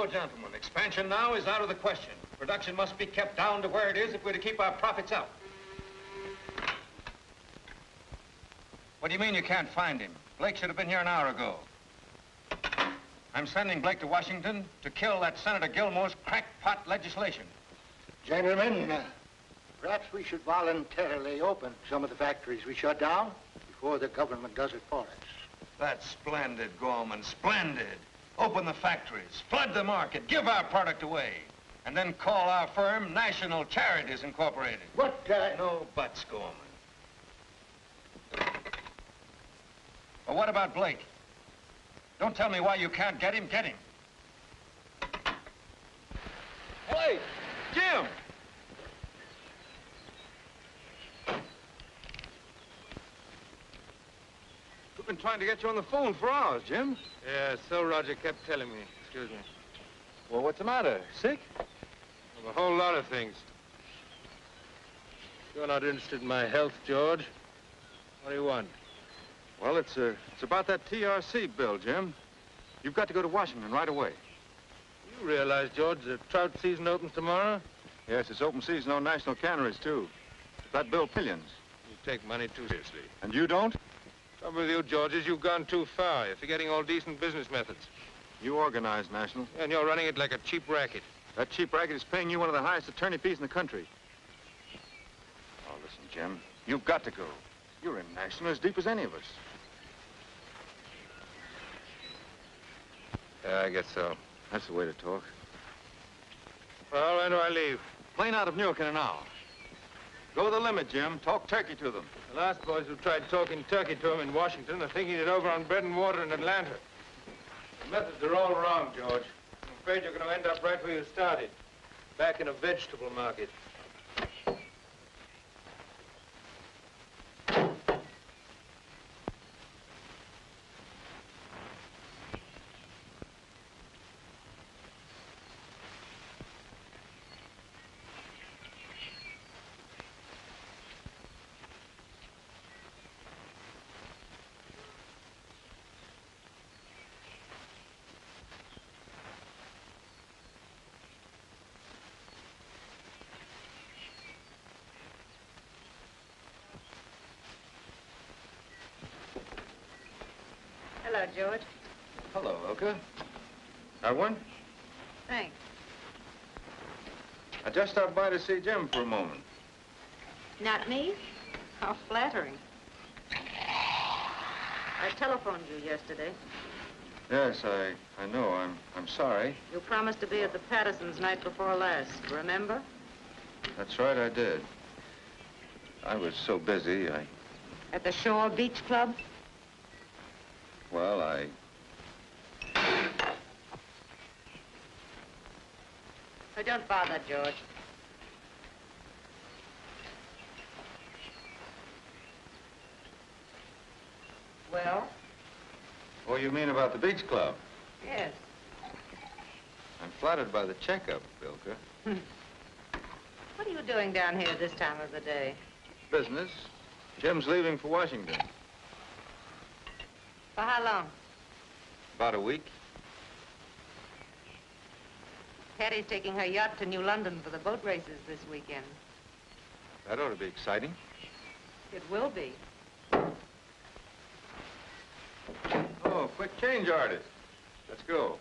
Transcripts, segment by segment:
go, gentlemen. Expansion now is out of the question. Production must be kept down to where it is if we're to keep our profits up. What do you mean you can't find him? Blake should have been here an hour ago. I'm sending Blake to Washington to kill that Senator Gilmore's crackpot legislation. Gentlemen, perhaps we should voluntarily open some of the factories we shut down before the government does it for us. That's splendid, Gorman, splendid. Open the factories, flood the market, give our product away, and then call our firm National Charities Incorporated. What, No buts, Gorman. Well, what about Blake? Don't tell me why you can't get him. Get him. Blake! Jim! We've been trying to get you on the phone for hours, Jim. Yeah, so Roger kept telling me. Excuse me. Well, what's the matter? Sick? Well, a whole lot of things. You're not interested in my health, George. What do you want? Well, it's about that TRC bill, Jim. You've got to go to Washington right away. You realize, George, the trout season opens tomorrow? Yes, it's open season on national canneries, too. But that bill millions. You take money too seriously. And you don't? Trouble with you, George, is you've gone too far. You're forgetting all decent business methods. You organize National. And you're running it like a cheap racket. That cheap racket is paying you one of the highest attorney fees in the country. Oh, listen, Jim, you've got to go. You're in National as deep as any of us. Yeah, I guess so. That's the way to talk. Well, when do I leave? Plane out of Newark in an hour. Go the limit, Jim. Talk turkey to them. The last boys who tried talking turkey to him in Washington are thinking it over on bread and water in Atlanta. The methods are all wrong, George. I'm afraid you're going to end up right where you started, back in a vegetable market. Hello, George. Hello, Ilka. Have one? Thanks. I just stopped by to see Jim for a moment. Not me? How flattering. I telephoned you yesterday. Yes, I know. I'm sorry. You promised to be at the Pattersons night before last, remember? That's right, I did. I was so busy, At the Shore Beach Club? Well, Oh, don't bother, George. Well? What do you mean about the beach club? Yes. I'm flattered by the checkup, Ilka. What are you doing down here this time of the day? Business. Jim's leaving for Washington. For how long? About a week. Patty's taking her yacht to New London for the boat races this weekend. That ought to be exciting. It will be. Oh, quick change, artist. Let's go.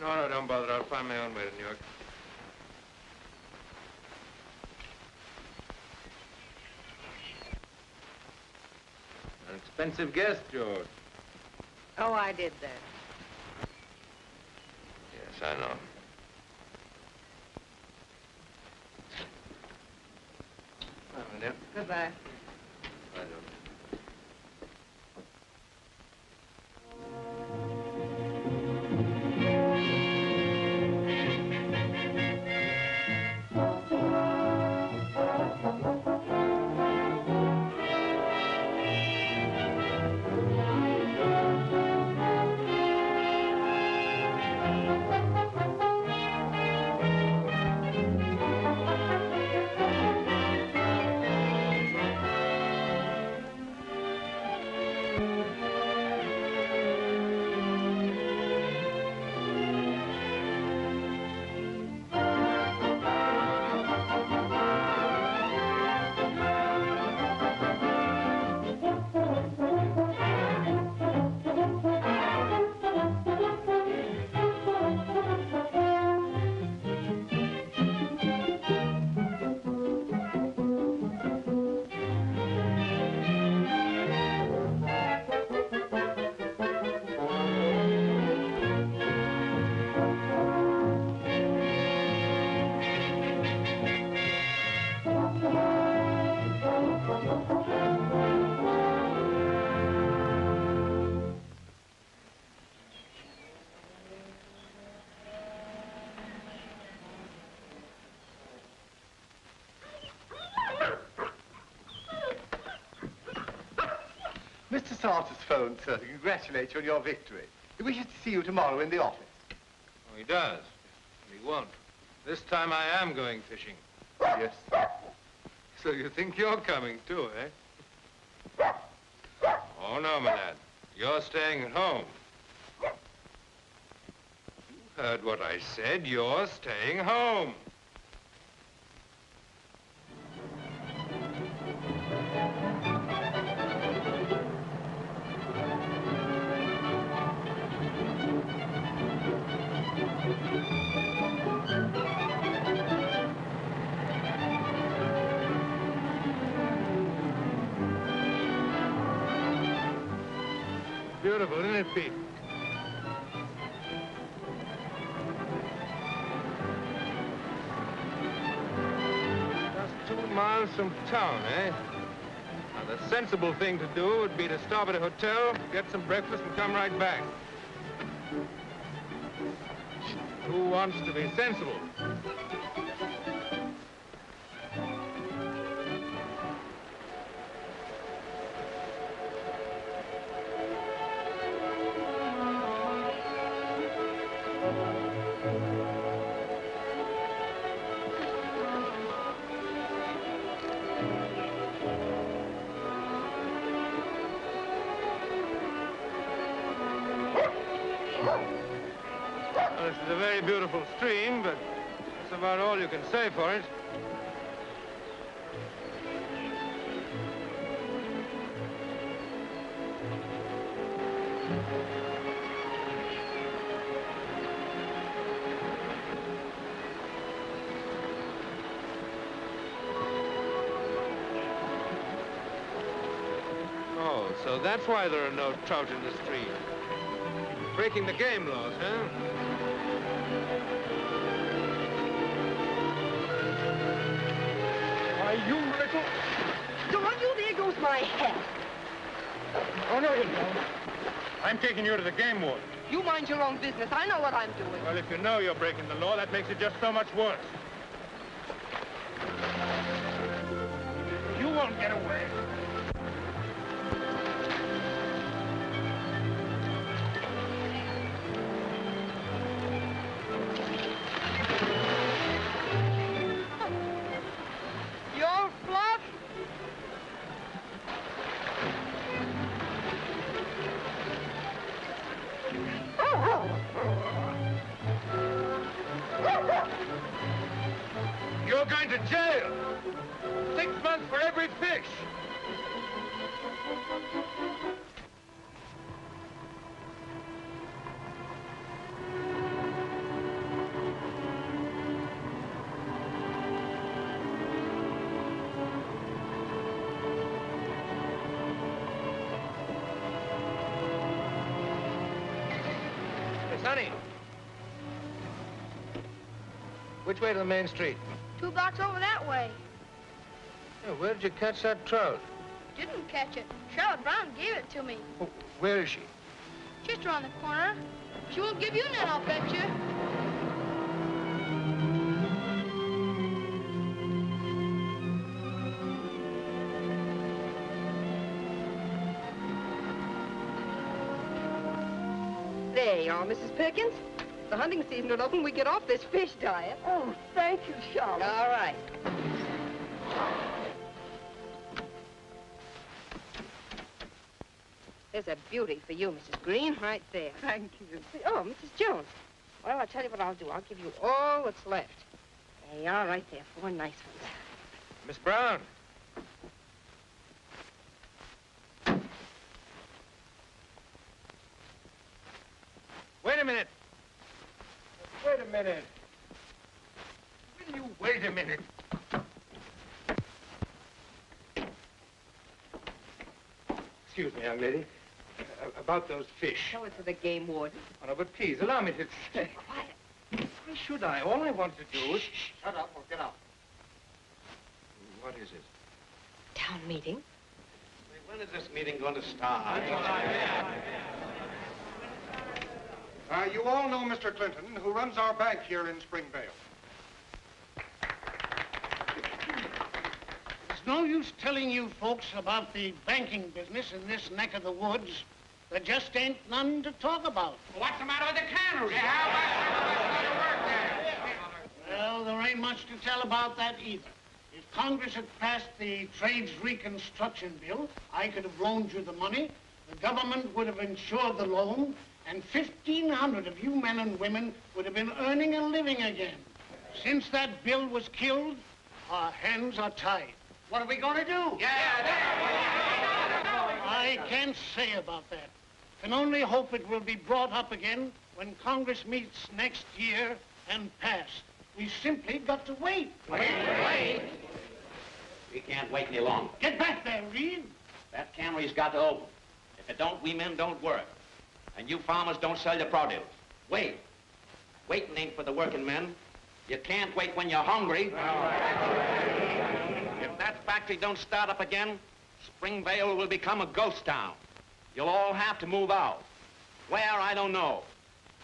No, don't bother. I'll find my own way to New York. An expensive guest, George. Oh, I did that. Yes, I know. Bye, my dear. Goodbye. Bye, George. Mr. Salter's phoned, sir, to congratulate you on your victory. He wishes to see you tomorrow in the office. Oh, he does. But he won't. This time I am going fishing. Yes, sir. So you think you're coming too, eh? Oh, no, my lad. You're staying at home. You heard what I said. You're staying home. Beautiful, isn't it, Pete? Just 2 miles from town, eh? Now, the sensible thing to do would be to stop at a hotel, get some breakfast, and come right back. Who wants to be sensible? Well, this is a very beautiful stream, but that's about all you can say for it. Oh, so that's why there are no trout in the stream. Breaking the game laws, huh? Why, you little... Don't you, there goes my hat. Oh, no, you don't. I'm taking you to the game warden. You mind your own business. I know what I'm doing. Well, if you know you're breaking the law, that makes it just so much worse. You won't get away. You're flush. You're going to jail. 6 months for every fish. Hey, Sonny. Which way to the main street? 2 blocks over that way. Yeah, where did you catch that trout? Didn't catch it. Charlotte Brown gave it to me. Oh, where is she? Just around the corner. She won't give you none, I'll bet you. There you are, Mrs. Perkins. The hunting season will open. We get off this fish diet. Oh, thank you, Charlotte. All right. There's a beauty for you, Mrs. Green, right there. Thank you. Oh, Mrs. Jones. Well, I'll tell you what I'll do. I'll give you all that's left. There you are, right there. 4 nice ones. Miss Brown. Wait a minute. Wait a minute. Will you wait a minute? Excuse me, young lady. About those fish. Show it to the game warden. Oh, no, but please, allow me to... Keep quiet. Why should I? All I want to do is... Shut up or get out. What is it? Town meeting. When is this meeting going to start? You all know Mr. Clinton, who runs our bank here in Springvale. There's no use telling you folks about the banking business in this neck of the woods. There just ain't none to talk about. What's the matter with the cannery? How about Well, there ain't much to tell about that either. If Congress had passed the Trades Reconstruction Bill, I could have loaned you the money, the government would have insured the loan, and 1,500 of you men and women would have been earning a living again. Since that bill was killed, our hands are tied. What are we going to do? I can't say about that. Can only hope it will be brought up again when Congress meets next year and passed. We simply got to wait. Wait. We can't wait any longer. Get back there, Reed. That cannery's got to open. If it don't, we men don't work. And you farmers don't sell your produce. Wait. Waiting ain't for the working men. You can't wait when you're hungry. If that factory don't start up again, Springvale will become a ghost town. You'll all have to move out. Where, I don't know.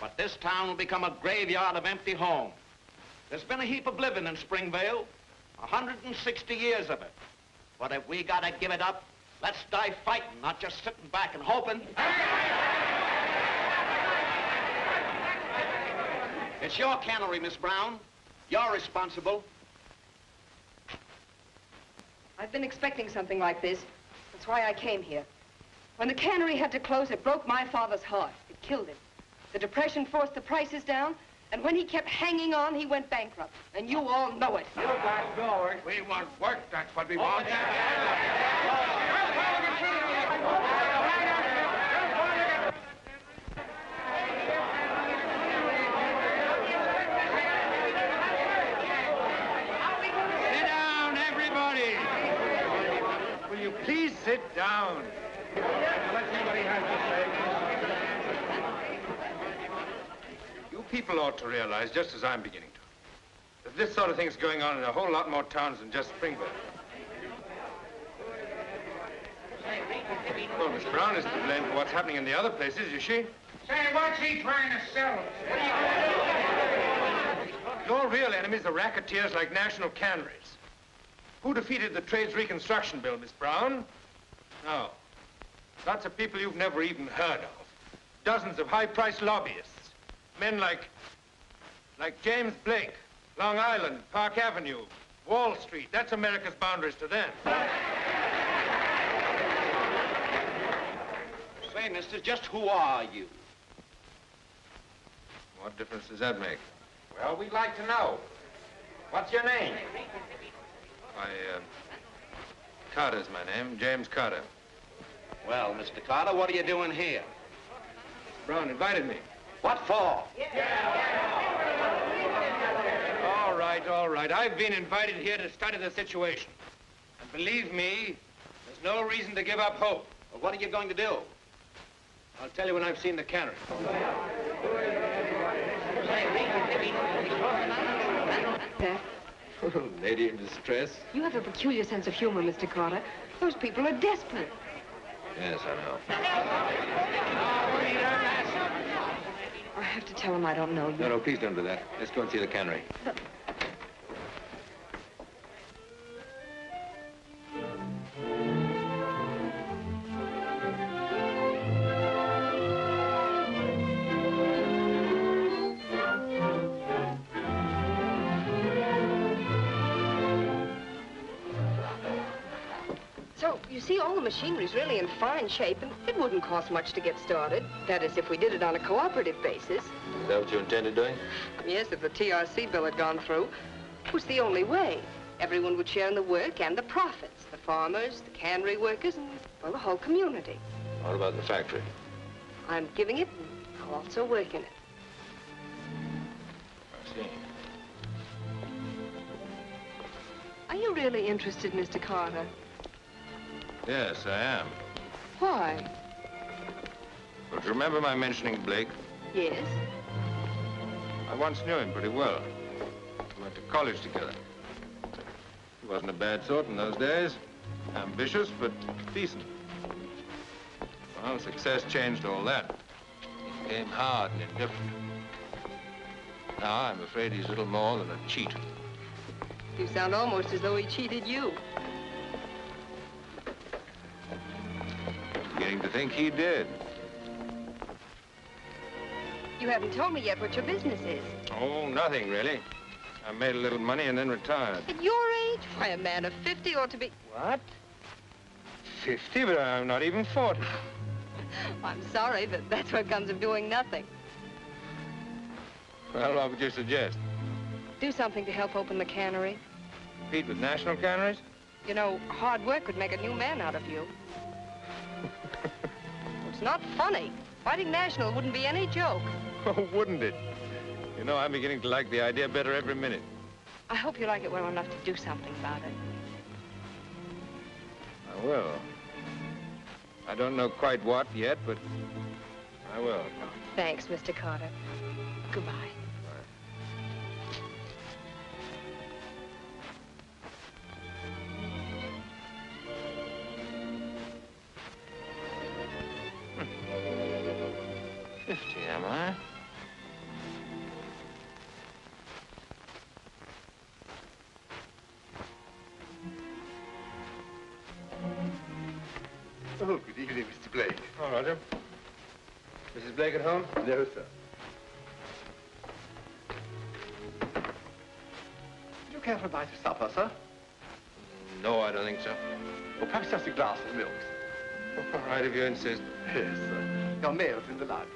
But this town will become a graveyard of empty homes. There's been a heap of living in Springvale, 160 years of it. But if we gotta give it up, let's die fighting, not just sitting back and hoping. It's your cannery, Miss Brown. You're responsible. I've been expecting something like this. That's why I came here. When the cannery had to close, it broke my father's heart. It killed him. The Depression forced the prices down, and when he kept hanging on, he went bankrupt. And you all know it. You got going. We want work, that's what we want. Sit down, everybody. Will you please sit down? Let's see what he has to say. You people ought to realize, just as I'm beginning to, that this sort of thing's going on in a whole lot more towns than just Springvale. Well, Miss Brown isn't to blame for what's happening in the other places, is she? Say, what's he trying to sell us? Your real enemies are racketeers like National Canneries. Who defeated the Trades Reconstruction Bill, Miss Brown? No. Lots of people you've never even heard of. Dozens of high-priced lobbyists. Men like James Blake, Long Island, Park Avenue, Wall Street. That's America's boundaries to them. Say, mister, just who are you? What difference does that make? Well, we'd like to know. What's your name? Carter's my name, James Carter. Well, Mr. Carter, what are you doing here? Brown invited me. What for? All right. I've been invited here to study the situation. And believe me, there's no reason to give up hope. Well, what are you going to do? I'll tell you when I've seen the cannery. Lady in distress? You have a peculiar sense of humor, Mr. Carter. Those people are desperate. Yes, I know. I have to tell them I don't know you. No, please don't do that. Let's go and see the cannery. So, you see, all the machinery's really in fine shape, and it wouldn't cost much to get started. That is, if we did it on a cooperative basis. Is that what you intended doing? Yes, if the TRC bill had gone through. It was the only way. Everyone would share in the work and the profits. The farmers, the cannery workers, and, well, the whole community. What about the factory? I'm giving it, and I'll also work in it. I see. Are you really interested, Mr. Carter? Yes, I am. Why? But you remember my mentioning Blake? Yes. I once knew him pretty well. We went to college together. He wasn't a bad sort in those days. Ambitious, but decent. Well, success changed all that. He became hard and indifferent. Now, I'm afraid he's little more than a cheat. You sound almost as though he cheated you. seem to think he did. You haven't told me yet what your business is. Oh, nothing, really. I made a little money and then retired. At your age? Why, a man of 50 ought to be... What? 50? But I'm not even 40. I'm sorry, but that's what comes of doing nothing. Well, what would you suggest? Do something to help open the cannery. Compete with national canneries? You know, hard work would make a new man out of you. It's not funny. Fighting national wouldn't be any joke. Oh, wouldn't it? You know, I'm beginning to like the idea better every minute. I hope you like it well enough to do something about it. I will. I don't know quite what yet, but I will. Thanks, Mr. Carter. Goodbye. Bye. 50, am I? Oh, good evening, Mr. Blake. Oh, Roger. Mrs. Blake at home? No, sir. Would you care for a bite of supper, sir? No, I don't think so. Or perhaps just a glass of milk, sir? All right, if you insist. Yes, sir. Your mail's in the library.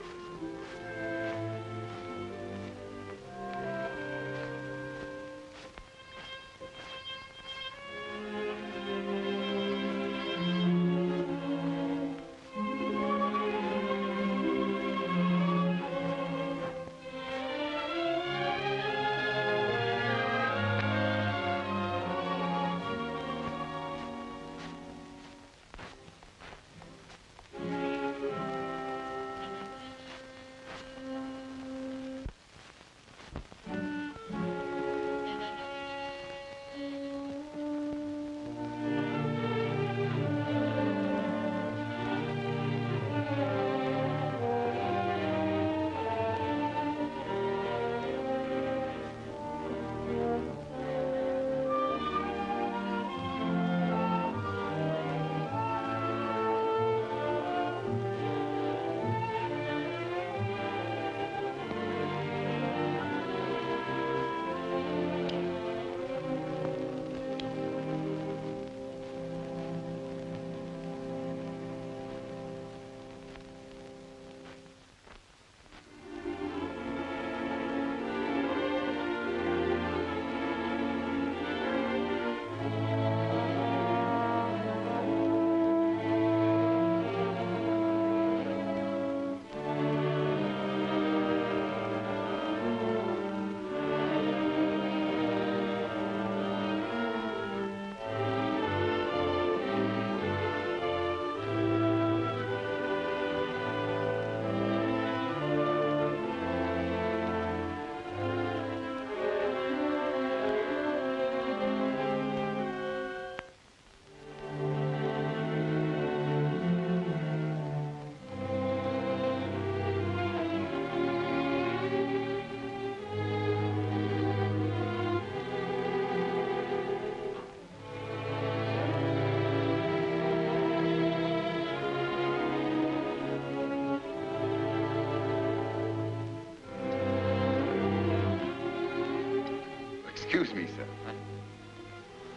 Excuse me, sir.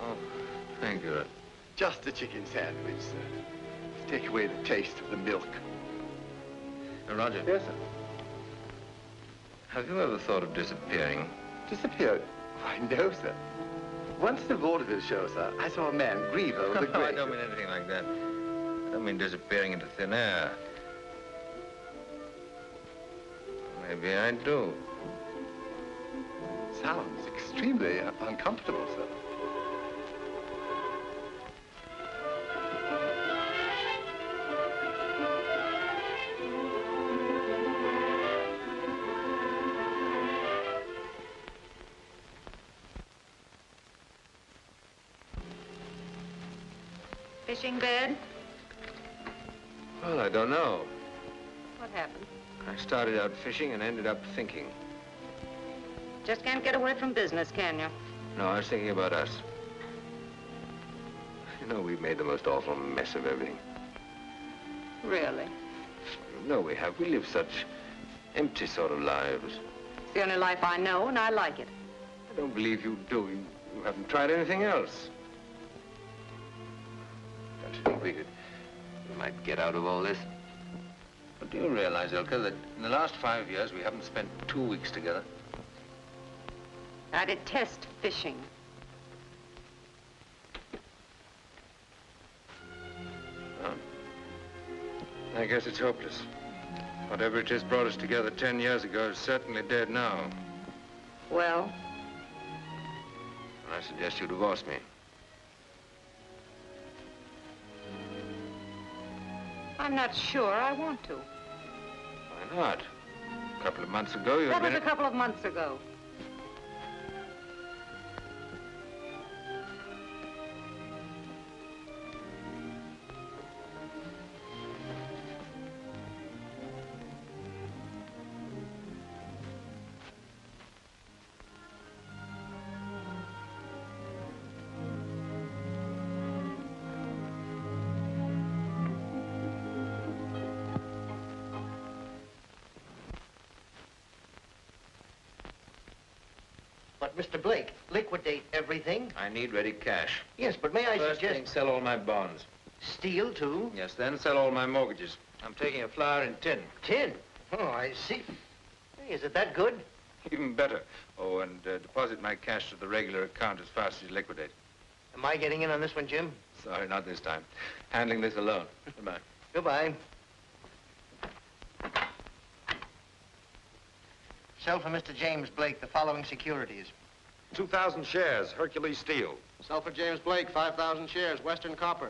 Oh, thank you. Just a chicken sandwich, sir. To take away the taste of the milk. Roger. Yes, sir. Have you ever thought of disappearing? Disappeared? Why, no, sir. Once at the vaudeville show, sir, I saw a man grieve over the No, grave. I don't mean anything like that. I don't mean disappearing into thin air. Maybe I do. Sounds extremely uncomfortable, sir. Fishing bed? Well, I don't know. What happened? I started out fishing and ended up thinking. Just can't get away from business, can you? No, I was thinking about us. You know, we've made the most awful mess of everything. Really? No, we have. We live such empty sort of lives. It's the only life I know, and I like it. I don't believe you do. You haven't tried anything else. Don't you think we might get out of all this? But do you realize, Ilka, that in the last 5 years we haven't spent 2 weeks together? I detest fishing. Well, I guess it's hopeless. Whatever it is brought us together 10 years ago is certainly dead now. Well? I suggest you divorce me. I'm not sure I want to. Why not? A couple of months ago, you That was a admitted... couple of months ago. But, Mr. Blake, liquidate everything. I need ready cash. Yes, but may I First suggest... thing, sell all my bonds. Steal, too? Yes, then sell all my mortgages. I'm taking a flower in tin. Tin? Oh, I see. Hey, is it that good? Even better. Oh, and deposit my cash to the regular account as fast as you liquidate. Am I getting in on this one, Jim? Sorry, not this time. Handling this alone. Goodbye. Goodbye. Sell for Mr. James Blake the following securities. 2,000 shares, Hercules Steel. Sell for James Blake, 5,000 shares, Western Copper.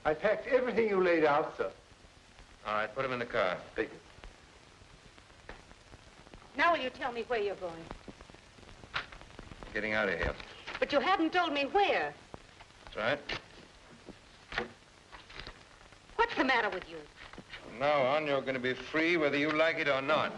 I packed everything you laid out, sir. All right, put him in the car. Take it. Now will you tell me where you're going? Getting out of here. But you haven't told me where. That's right. What's the matter with you? From now on, you're going to be free whether you like it or not.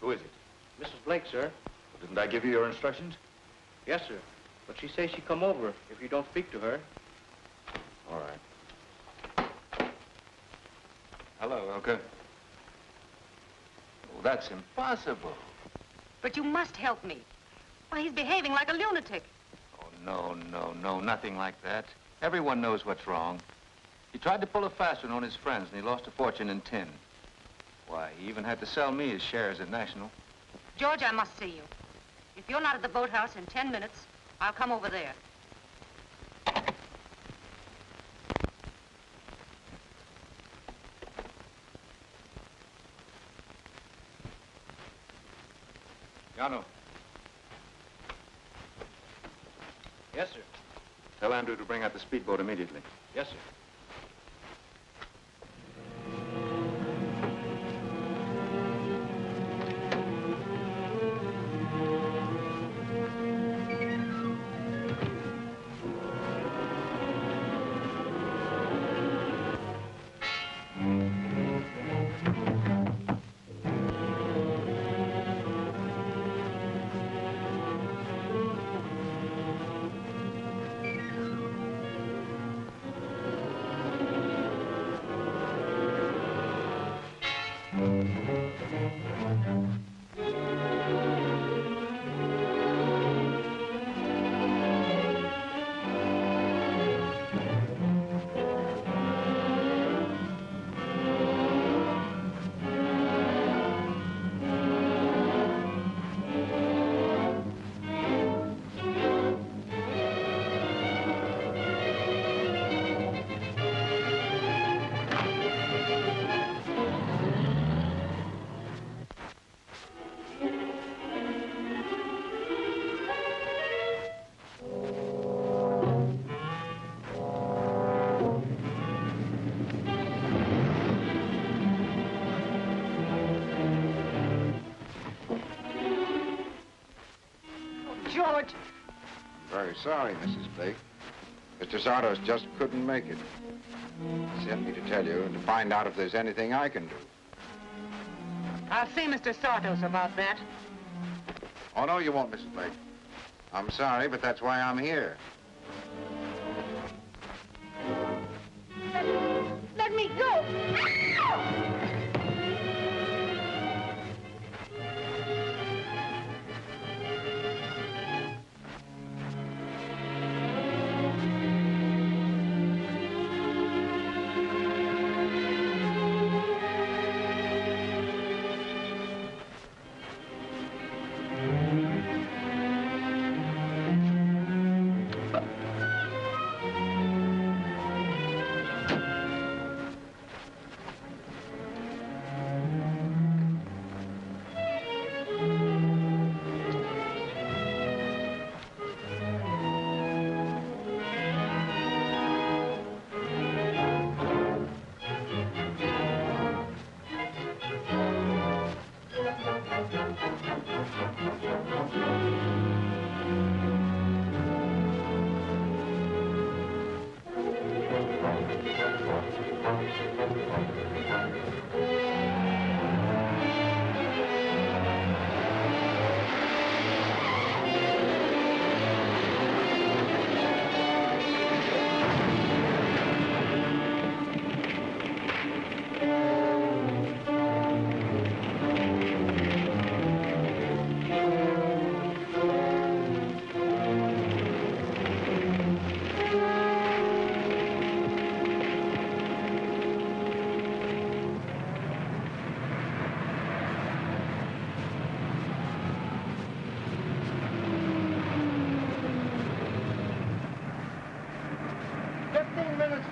Who is it? Mrs. Blake, sir. Didn't I give you your instructions? Yes, sir. But she says she come over if you don't speak to her. All right. Hello, Elka. Oh, that's impossible. But you must help me. Why, he's behaving like a lunatic. Oh, no, nothing like that. Everyone knows what's wrong. He tried to pull a fast one on his friends, and he lost a fortune in tin. Why, he even had to sell me his shares in National. George, I must see you. If you're not at the boathouse in 10 minutes, I'll come over there. Yano. Yes, sir. Tell Andrew to bring out the speedboat immediately. Yes, sir. George! Very sorry, Mrs. Blake. Mr. Sardos just couldn't make it. He sent me to tell you and to find out if there's anything I can do. I'll see Mr. Sartos about that. Oh, no, you won't, Mrs. Blake. I'm sorry, but that's why I'm here. Let me go.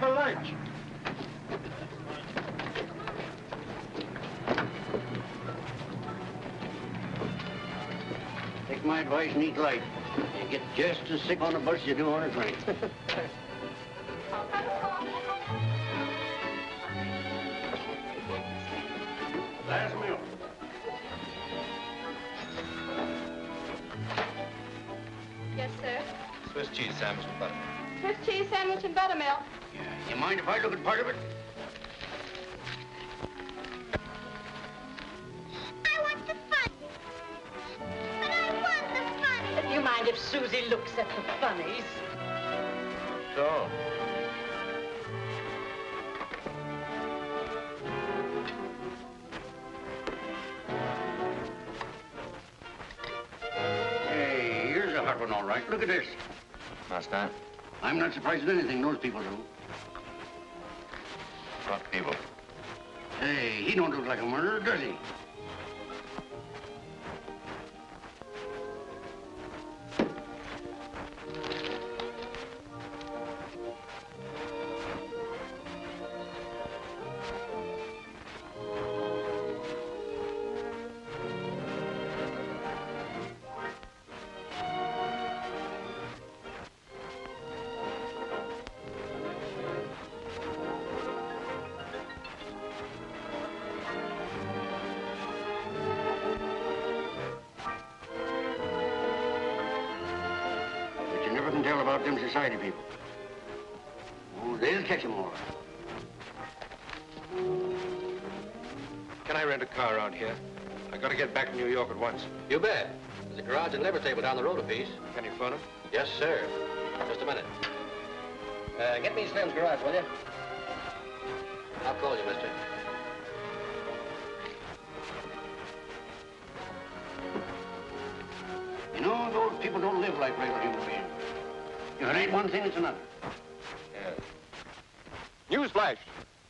For lunch. Take my advice and eat light. You get just as sick on a bus as you do on a train. Last meal. Yes, sir. Swiss cheese sandwich with butter. Swiss cheese sandwich and buttermilk. You mind if I look at part of it? I want the fun. But I want the fun. Do you mind if Susie looks at the funnies? So? Hey, here's a hot one, all right. Look at this. Master? I'm not surprised at anything those people do. What people? Hey, he don't look like a murderer, does he? about them society people. Oh, they'll catch 'em all right. Can I rent a car around here? I gotta get back to New York at once. You bet. There's a garage and liver table down the road a piece. Can you phone him? Yes, sir. Just a minute. Get me Slim's garage, will you? I'll call you, mister. You know, those people don't live like regular human beings. If it ain't one thing, it's another. Newsflash.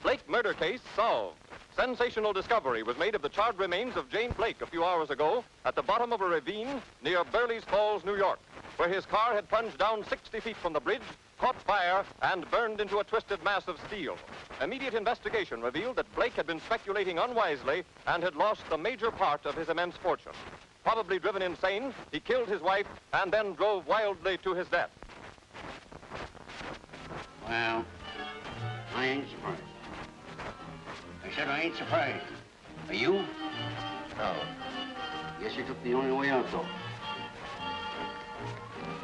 Blake murder case solved. Sensational discovery was made of the charred remains of Jane Blake a few hours ago at the bottom of a ravine near Burley's Falls, New York, where his car had plunged down 60 feet from the bridge, caught fire, and burned into a twisted mass of steel. Immediate investigation revealed that Blake had been speculating unwisely and had lost the major part of his immense fortune. Probably driven insane, he killed his wife and then drove wildly to his death. Well, I ain't surprised. I said I ain't surprised. Are you? No. Guess you took the only way out, though.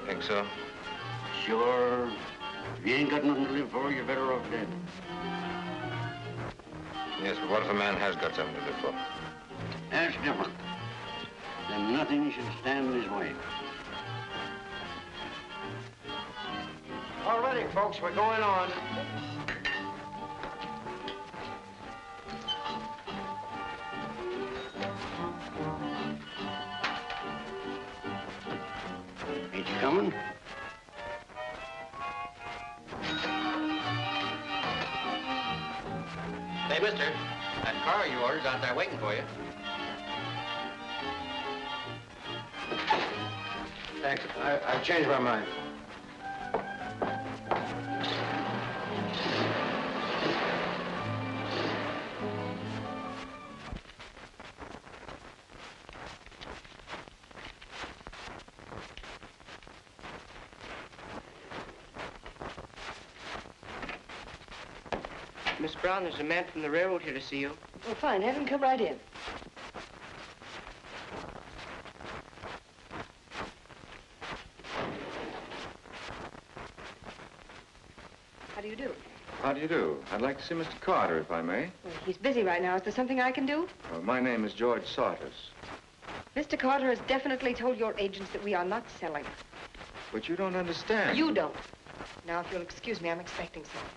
Think so? Sure. If you ain't got nothing to live for, you're better off dead. Yes, but what if a man has got something to live for? That's different. Then nothing should stand in his way. All righty, folks, we're going on. Ain't you coming? Hey, mister, that car you ordered's out there waiting for you. Thanks. I've changed my mind. Miss Brown, there's a man from the railroad here to see you. Well, fine. Have him come right in. How do you do? How do you do? I'd like to see Mr. Carter, if I may. Well, he's busy right now. Is there something I can do? My name is George Sautus. Mr. Carter has definitely told your agents that we are not selling. But you don't understand. You don't. Now, if you'll excuse me, I'm expecting someone.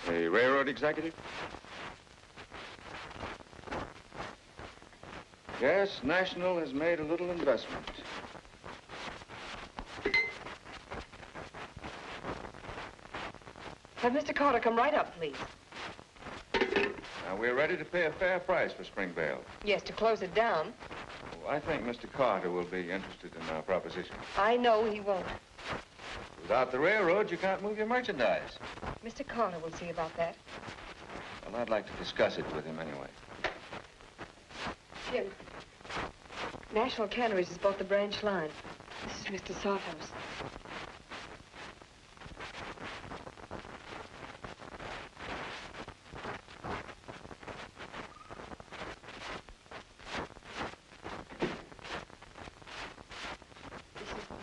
A railroad executive? Yes, National has made a little investment. Have Mr. Carter come right up, please. Now, we're ready to pay a fair price for Springvale. Yes, to close it down. Oh, I think Mr. Carter will be interested in our proposition. I know he won't. Without the railroad, you can't move your merchandise. Mr. Carter will see about that. Well, I'd like to discuss it with him anyway. Jim, National Canneries has bought the branch line. This is Mr. Sawhouse.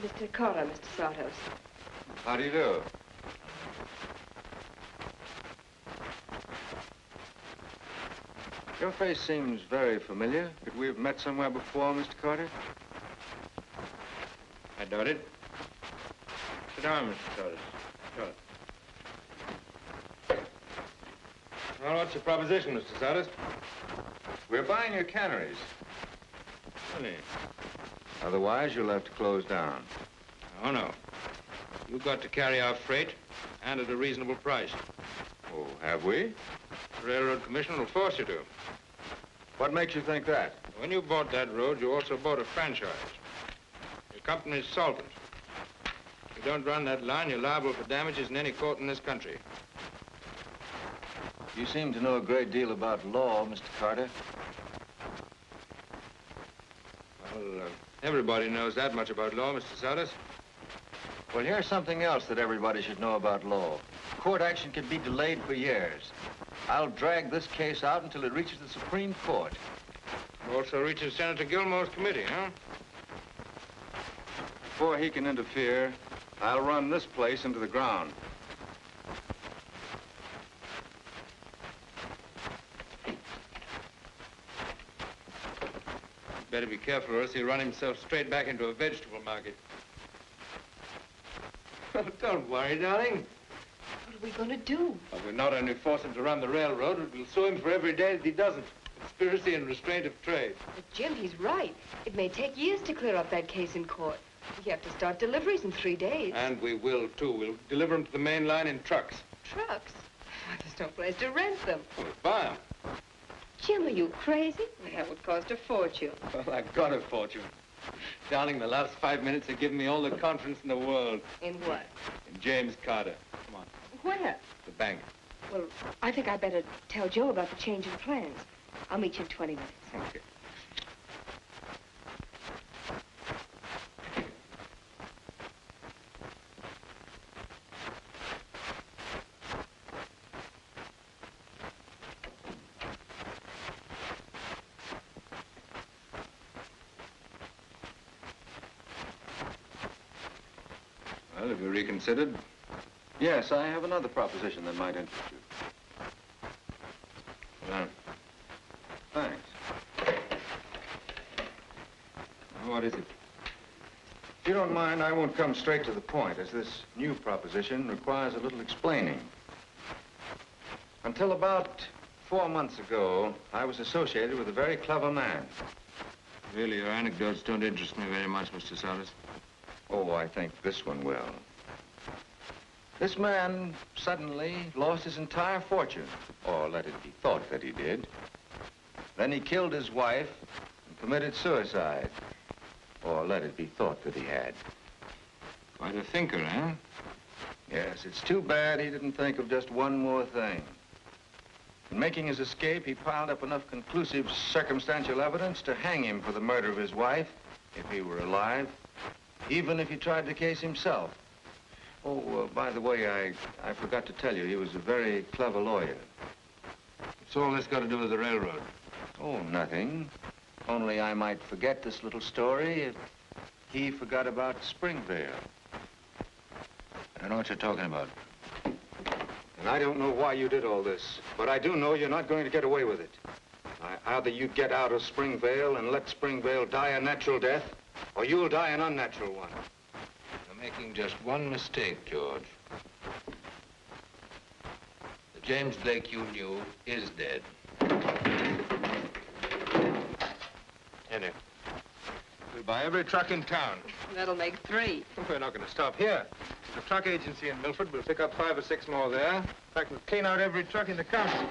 This is Mr. Carter, Mr. Sawhouse. How do you do? Your face seems very familiar. Could we have met somewhere before, Mr. Carter? I doubt it. Sit down, Mr. Sautus. Sure. Well, what's your proposition, Mr. Sautus? We're buying your canneries. Really? Otherwise, you'll have to close down. Oh, no. You've got to carry our freight, and at a reasonable price. Oh, have we? The Railroad Commission will force you to. What makes you think that? When you bought that road, you also bought a franchise. Your company's solvent. If you don't run that line, you're liable for damages in any court in this country. You seem to know a great deal about law, Mr. Carter. Well, everybody knows that much about law, Mr. Sautus. Well, here's something else that everybody should know about law. Court action can be delayed for years. I'll drag this case out until it reaches the Supreme Court. Also reaches Senator Gilmore's committee, huh? Before he can interfere, I'll run this place into the ground. Better be careful, or else he'll run himself straight back into a vegetable market. Don't worry, darling. What are we going to do? Well, we'll not only force him to run the railroad, but we'll sue him for every day that he doesn't. Conspiracy and restraint of trade. But, Jim, he's right. It may take years to clear up that case in court. You have to start deliveries in 3 days. And we will, too. We'll deliver them to the main line in trucks. Trucks? There's no place to rent them. We'll buy them. Jim, are you crazy? That would cost a fortune. Well, I've got a fortune. Darling, the last 5 minutes have given me all the confidence in the world. In what? In James Carter. Come on. Where? The bank. Well, I think I'd better tell Joe about the change in plans. I'll meet you in 20 minutes. Okay. Well, have you reconsidered? Yes, I have another proposition that might interest you. Well, Thanks. what is it? If you don't mind, I won't come straight to the point, as this new proposition requires a little explaining. Until about 4 months ago, I was associated with a very clever man. Really, your anecdotes don't interest me very much, Mr. Saunders. Oh, I think this one will. This man suddenly lost his entire fortune, or let it be thought that he did. Then he killed his wife and committed suicide, or let it be thought that he had. Quite a thinker, eh? Yes, it's too bad he didn't think of just one more thing. In making his escape, he piled up enough conclusive circumstantial evidence to hang him for the murder of his wife, if he were alive, even if he tried the case himself. Oh, by the way, I forgot to tell you, he was a very clever lawyer. What's all this got to do with the railroad? Oh, nothing. Only I might forget this little story if he forgot about Springvale. I don't know what you're talking about. And I don't know why you did all this, but I do know you're not going to get away with it. Either you get out of Springvale and let Springvale die a natural death, or you'll die an unnatural one. You're making just one mistake, George. The James Blake you knew is dead. Henry, we'll buy every truck in town. That'll make 3. We're not going to stop here. The truck agency in Milford will pick up 5 or 6 more there. In fact, we'll clean out every truck in the county.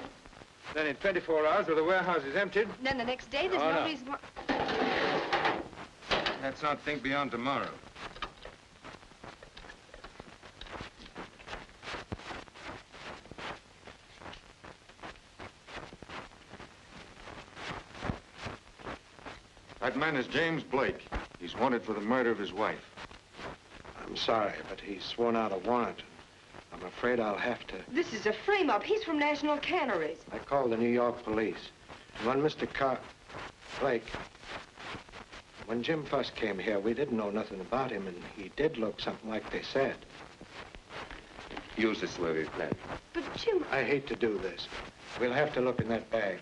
Then in 24 hours, with the warehouses emptied... And then the next day, there's Oh, no no. reason why... Let's not think beyond tomorrow. That man is James Blake. He's wanted for the murder of his wife. I'm sorry, but he's sworn out a warrant. I'm afraid I'll have to. This is a frame-up. He's from National Canneries. I called the New York police. And when Mr. Blake, when Jim first came here, we didn't know nothing about him, and he did look something like they said. Use this levy plan. But, Jim... I hate to do this. We'll have to look in that bag.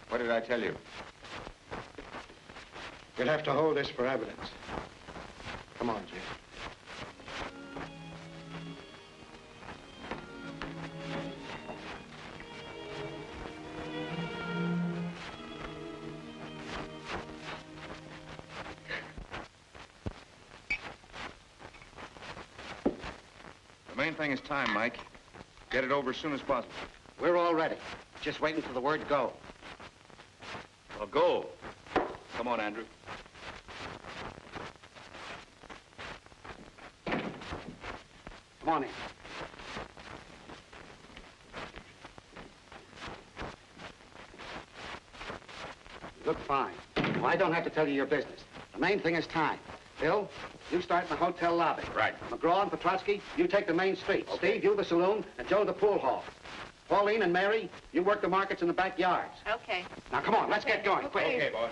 What did I tell you? We'll have to hold this for evidence. Come on, Jim. The main thing is time, Mike. Get it over as soon as possible. We're all ready. Just waiting for the word go. Well, go. Come on, Andrew. Come on in. You look fine. Well, I don't have to tell you your business. The main thing is time. Bill, you start in the hotel lobby. Right. McGraw and Petrotsky, you take the main street. Okay. Steve, you the saloon, and Joe the pool hall. Pauline and Mary, you work the markets in the backyards. Okay. Now, come on, let's get going, quick. Okay, boy.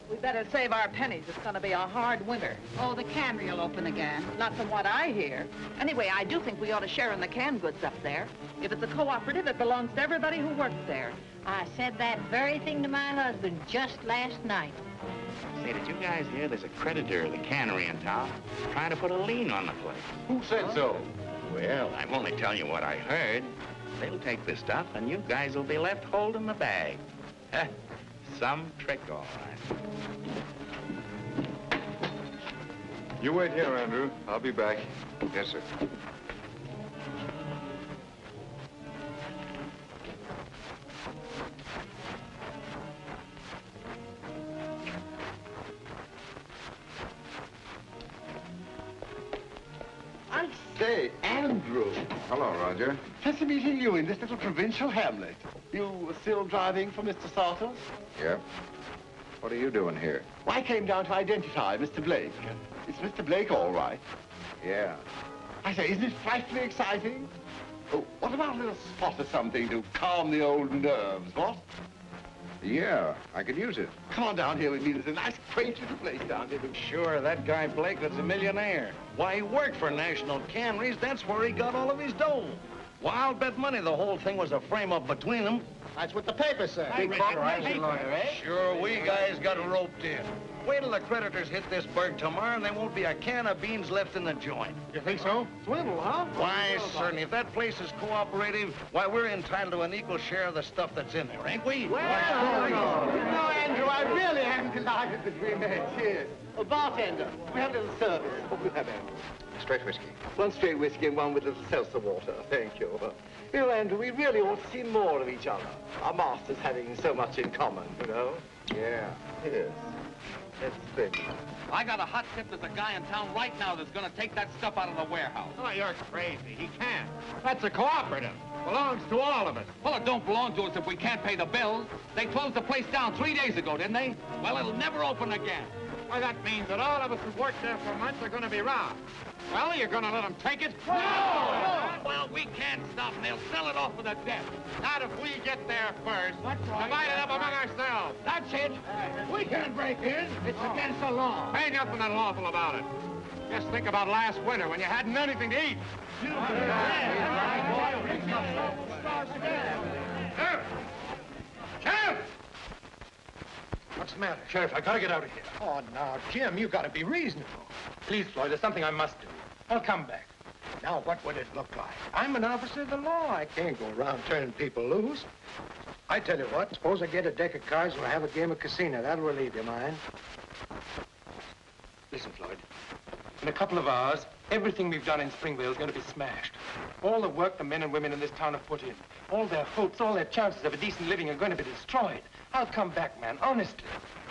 We better save our pennies. It's going to be a hard winter. Oh, the cannery will open again. Not from what I hear. Anyway, I do think we ought to share in the canned goods up there. If it's a cooperative, it belongs to everybody who works there. I said that very thing to my husband just last night. Say, did you guys hear there's a creditor of the cannery in town trying to put a lien on the place? Who said so? Well, I'm only telling you what I heard. They'll take the stuff, and you guys will be left holding the bag. Some trick, all right. You wait here, Andrew. I'll be back. Yes, sir. I say, Andrew. Hello, Roger. Fancy meeting you in this little provincial hamlet. You still driving for Mr. Salters? Yep. What are you doing here? Well, I came down to identify Mr. Blake. Is Mr. Blake all right? Yeah. I say, isn't it frightfully exciting? Oh, what about a little spot or something to calm the old nerves, what? Yeah, I could use it. Come on down here with me. There's a nice, quaint little place down here. Sure, that guy Blake was a millionaire. Why, he worked for National Canneries. That's where he got all of his dough. Well, I'll bet money the whole thing was a frame-up between them. That's what the paper said. Big corporation lawyer, eh? Sure, we guys got roped in. Wait till the creditors hit this burg tomorrow and there won't be a can of beans left in the joint. You think so? Swindle, huh? Why, certainly. If that place is cooperative, why, we're entitled to an equal share of the stuff that's in there, ain't we? Well, no, Andrew, I really am delighted that we met. Cheers. Oh, bartender, we have a little service. What will you have, Andrew? Straight whiskey. One straight whiskey and one with a little seltzer water. Thank you. You know, Andrew, we really ought to see more of each other. Our masters having so much in common, you know? Yeah. Yes. That's splendid. I got a hot tip. There's a guy in town right now that's going to take that stuff out of the warehouse. Oh, you're crazy. He can't. That's a cooperative. Belongs to all of us. Well, it don't belong to us if we can't pay the bills. They closed the place down 3 days ago, didn't they? Well, it'll never open again. Well, that means that all of us who've worked there for months are going to be robbed. Well, you're going to let them take it? No! Well, we can't stop them. They'll sell it off with a debt. Not if we get there first. That's right. Divide it up among ourselves. That's it. We can't break in. It's against the law. Ain't nothing unlawful about it. Just think about last winter when you hadn't anything to eat. Sheriff! Sheriff! What's the matter? Sheriff, I gotta get out of here. Oh, now, Jim, you gotta be reasonable. Please, Floyd, there's something I must do. I'll come back. Now, what would it look like? I'm an officer of the law. I can't go around turning people loose. I tell you what, suppose I get a deck of cards and we'll have a game of casino. That'll relieve your mind. Listen, Floyd. In a couple of hours, everything we've done in Springvale is going to be smashed. All the work the men and women in this town have put in, all their hopes, all their chances of a decent living are going to be destroyed. I'll come back, man, honestly.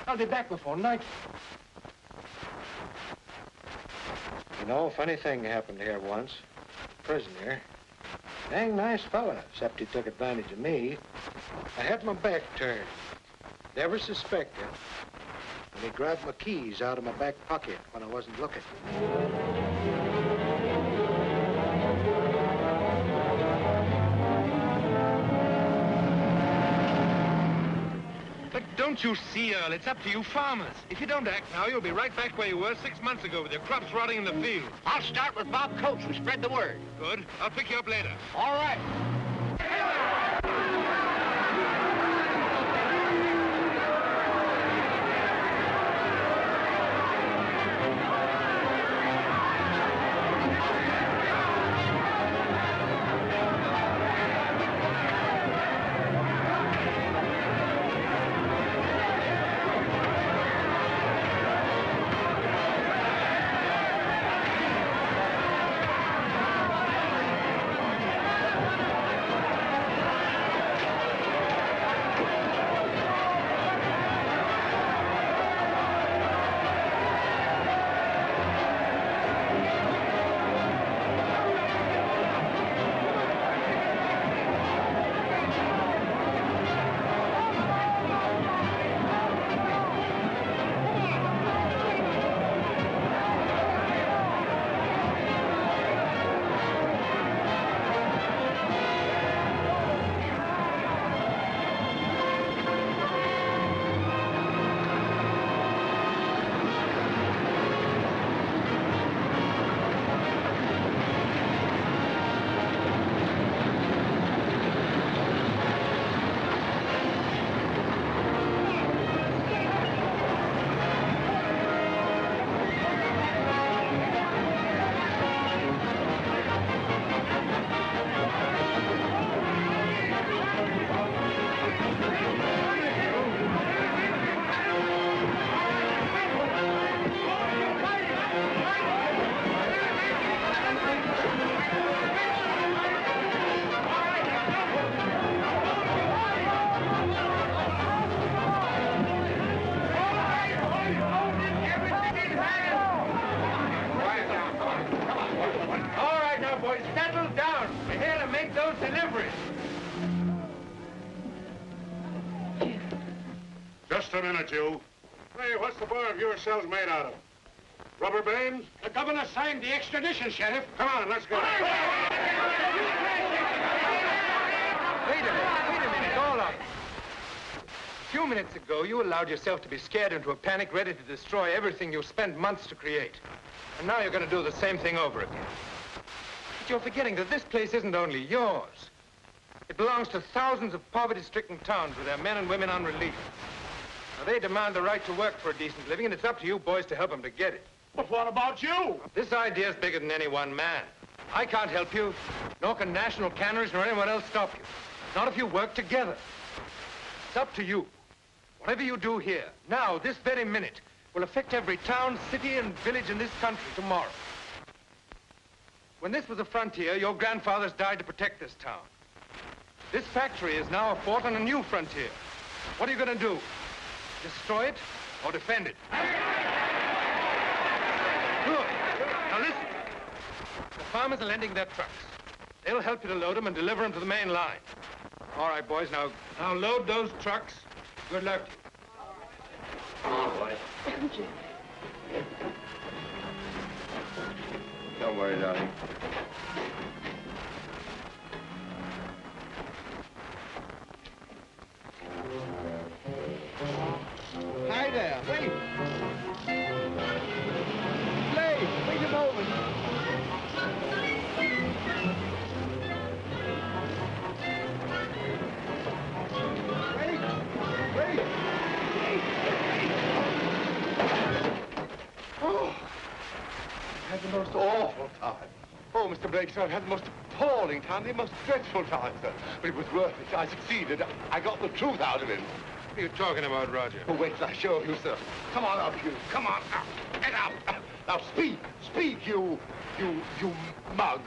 I'll be back before nightfall. You know, a funny thing happened here once. Prisoner. Dang nice fella, except he took advantage of me. I had my back turned. Never suspected. And he grabbed my keys out of my back pocket when I wasn't looking. But don't you see, Earl, it's up to you farmers. If you don't act now, you'll be right back where you were 6 months ago with your crops rotting in the field. I'll start with Bob Coates and spread the word. Good. I'll pick you up later. All right. boys, settle down. We're here to make those deliveries. Just a minute, you. Hey, what's the bar of your cells made out of? Rubber bands? The governor signed the extradition, Sheriff. Come on, let's go. Wait a minute, all of you. A few minutes ago, you allowed yourself to be scared into a panic ready to destroy everything you spent months to create. And now you're going to do the same thing over again. But you're forgetting that this place isn't only yours. It belongs to thousands of poverty-stricken towns with their men and women on relief. Now, they demand the right to work for a decent living, and it's up to you boys to help them to get it. But what about you? This idea is bigger than any one man. I can't help you, nor can national canneries nor anyone else stop you. Not if you work together. It's up to you. Whatever you do here, now, this very minute, will affect every town, city, and village in this country tomorrow. When this was a frontier, your grandfathers died to protect this town. This factory is now a fort on a new frontier. What are you going to do? Destroy it or defend it? Good. Now listen. The farmers are lending their trucks. They'll help you to load them and deliver them to the main line. All right, boys, now load those trucks. Good luck. Come on, boys. Don't worry, darling. Hi there, wait. Wait a moment. Wait. Oh, I had the most awful time. Oh, Mr. Blake, sir, I had the most appalling time, the most dreadful time, sir. But it was worth it. I succeeded. I got the truth out of him. What are you talking about, Roger? Oh, wait till I show you, sir. Come on up, you. Come on up. Get up. Now, speak. Speak, you mug.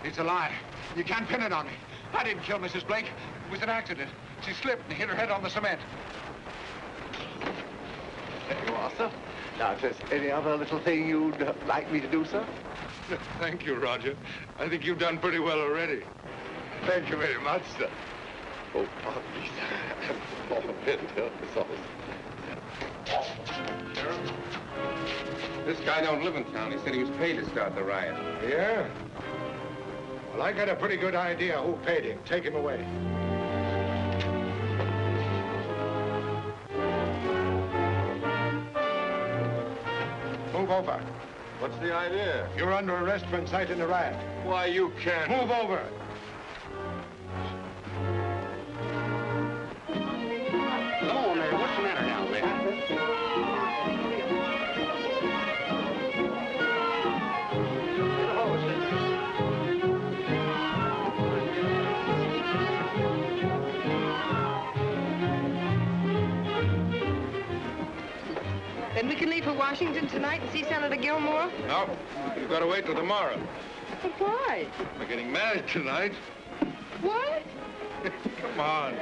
It's a lie. You can't pin it on me. I didn't kill Mrs. Blake. It was an accident. She slipped and hit her head on the cement. There you are, sir. Now, if there's any other little thing you'd like me to do, sir? Thank you, Roger. I think you've done pretty well already. Thank you very much, sir. Oh, pardon me, sir. Oh, Sheriff, this guy don't live in town. He said he was paid to start the riot. Yeah? Well, I got a pretty good idea who paid him. Take him away. Move over. What's the idea? You're under arrest for inciting a riot. Why, you can't. Move over. Hello, Mary. What's the matter now, Mary? Then we can leave for Washington tonight and see Senator Gilmore? No, you've got to wait till tomorrow. But why? We're getting married tonight. What? Come on.